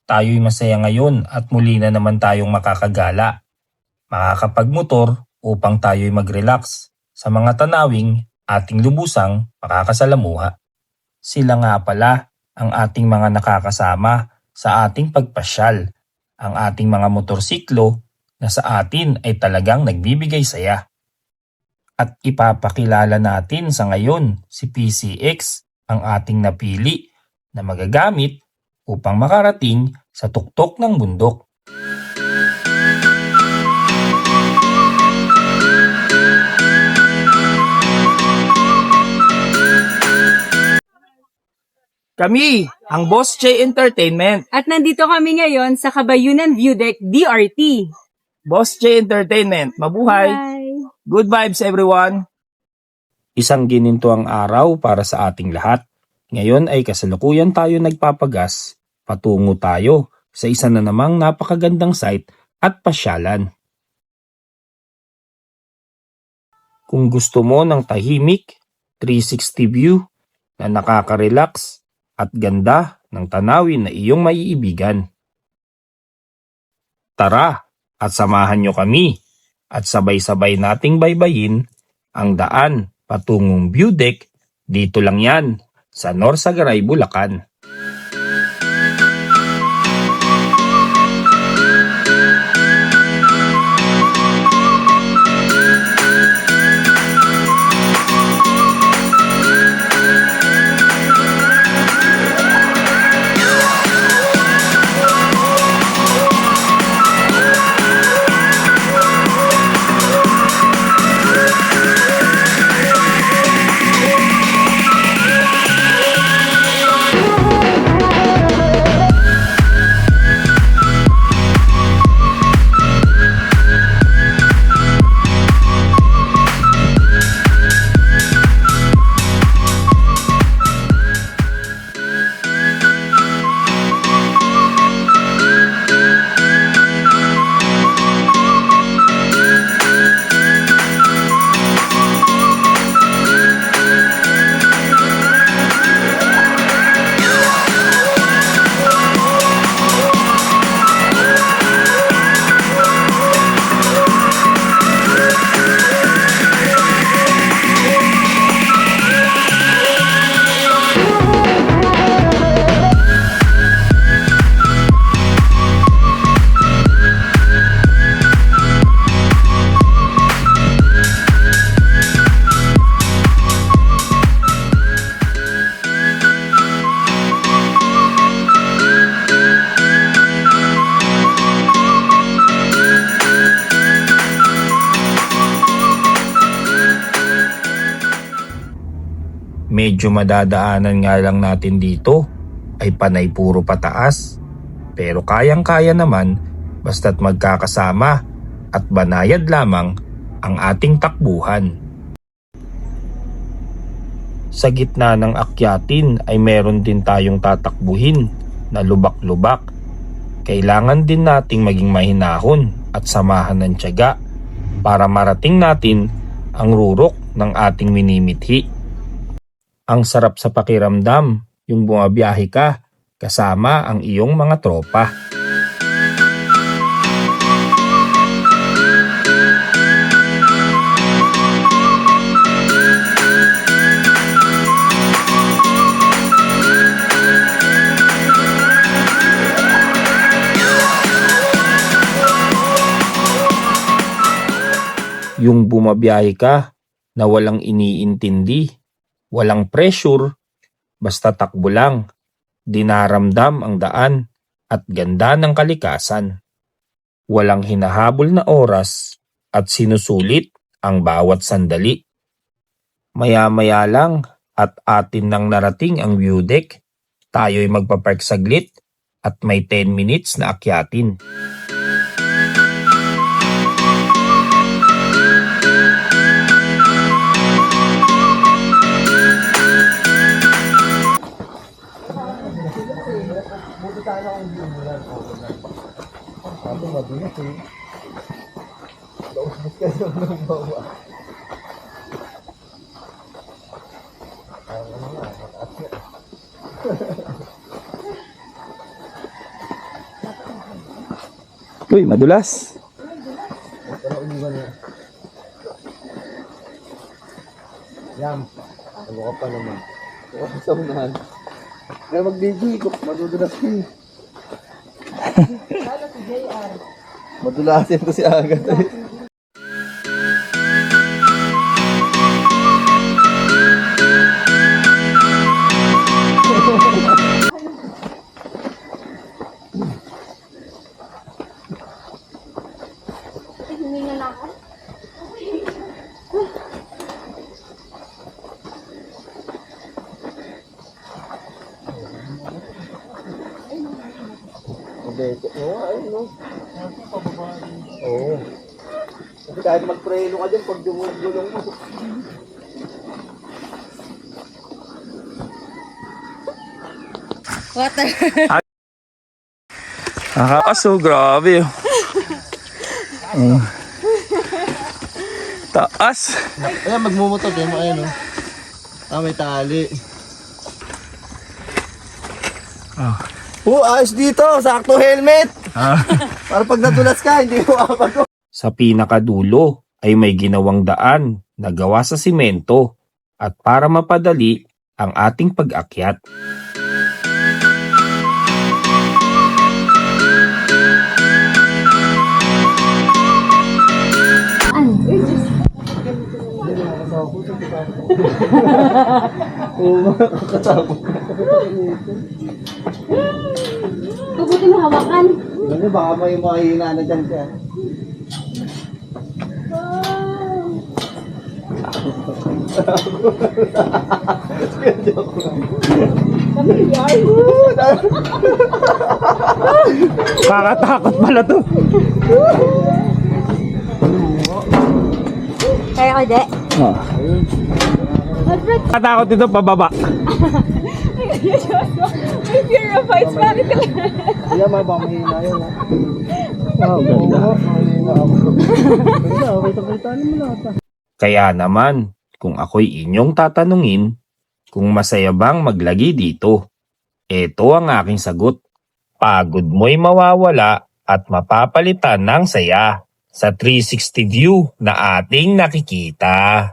tayo'y masaya ngayon at muli na naman tayong makakagala. Makakapagmotor upang tayo'y mag-relax sa mga tanawing ating lubusang makakasalamuha. Sila nga pala ang ating mga nakakasama sa ating pagpasyal, ang ating mga motorsiklo na sa atin ay talagang nagbibigay saya. At ipapakilala natin sa ngayon si PCX, ang ating napili na magagamit upang makarating sa tuktok ng bundok. Kami, ang Boss J Entertainment. At nandito kami ngayon sa Kabayunan View Deck DRT. Boss J Entertainment, mabuhay! Bye! Good vibes everyone! Isang ginintuang araw para sa ating lahat. Ngayon ay kasalukuyan tayo nagpapagas. Patungo tayo sa isa na namang napakagandang site at pasyalan. Kung gusto mo ng tahimik, 360 view na nakaka-relax at ganda ng tanawin na iyong maiibigan, tara at samahan nyo kami at sabay-sabay nating baybayin ang daan patungong view deck. Dito lang yan sa Norsagaray, Bulacan. Medyo madadaanan nga lang natin dito ay panay puro pataas, pero kayang-kaya naman basta't magkakasama at banayad lamang ang ating takbuhan. Sa gitna ng akyatin ay meron din tayong tatakbuhin na lubak-lubak. Kailangan din nating maging mahinahon at samahan ng tiyaga para marating natin ang rurok ng ating minimithi. Ang sarap sa pakiramdam yung bumabiyahe ka kasama ang iyong mga tropa. Yung bumabiyahe ka na walang iniintindi, walang pressure, basta takbo lang, dinaramdam ang daan at ganda ng kalikasan. Walang hinahabol na oras at sinusulit ang bawat sandali. Maya-maya lang at atin nang narating ang view deck, tayo'y magpapark saglit at may 10 minutes na akyatin. Mabigat eh. Naubos ka ng bawa. Ano nga, mataas nga. Uy, madulas. Yan. Ano ka pa naman? Sa unahan. Kaya mag-video, madudulas ko eh. Madulasin ko si Agat eh. Oo, ayun no. Oo. Kasi kahit mag-preno ka dyan, pag dumugulong mo. Water. Nakakaso, grabe. Taas. Ayan, magmumotor. Kaya mo ayun no. May tali. Ayos dito. Sakto helmet. Para pag nadulas ka, hindi mo apago. Sa pinakadulo ay may ginawang daan na gawa sa simento at para mapadali ang ating pag-akyat. Mabuti mo hawakan. Ano, baka may mahina na dyan siya. Kakatakot pala to. Kaya ko, de. Kakatakot ito pababa. May fear of heights. Bakit ka? Kaya baka mahina yun ha. Wow, ganda. Mahina ako. Ganda, kita-kita naman lahat. Kaya naman, kung ako'y inyong tatanungin, kung masaya bang maglagi dito, eto ang aking sagot. Pagod mo'y mawawala at mapapalitan ng saya sa 360 view na ating nakikita.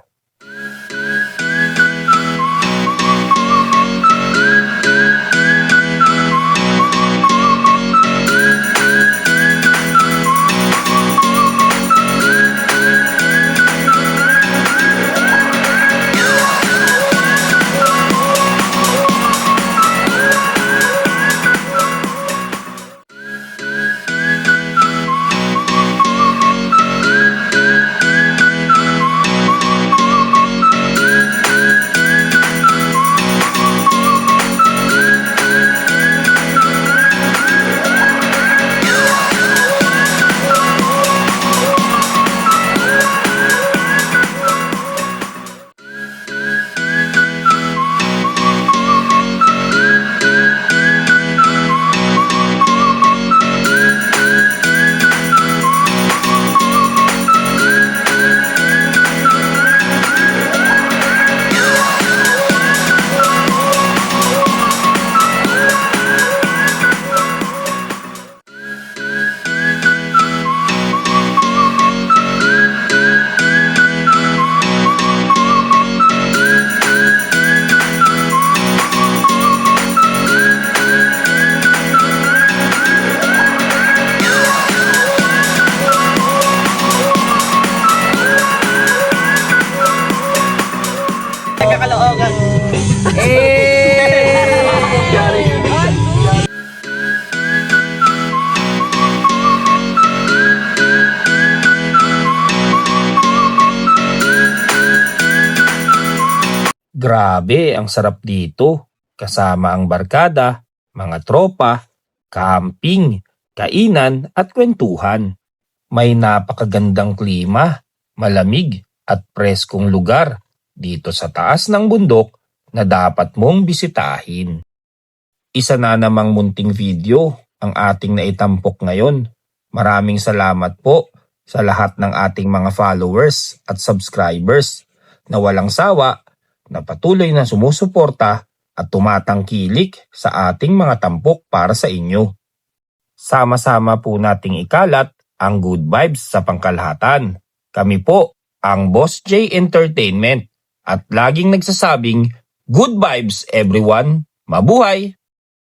Grabe, ang sarap dito. Kasama ang barkada, mga tropa, camping, kainan at kwentuhan. May napakagandang klima, malamig at preskong lugar dito sa taas ng bundok na dapat mong bisitahin. Isa na namang munting video ang ating naitampok ngayon. Maraming salamat po sa lahat ng ating mga followers at subscribers na walang sawa na patuloy na sumusuporta at tumatangkilik sa ating mga tampok para sa inyo. Sama-sama po nating ikalat ang good vibes sa pangkalahatan. Kami po ang Boss J Entertainment at laging nagsasabing good vibes everyone. Mabuhay!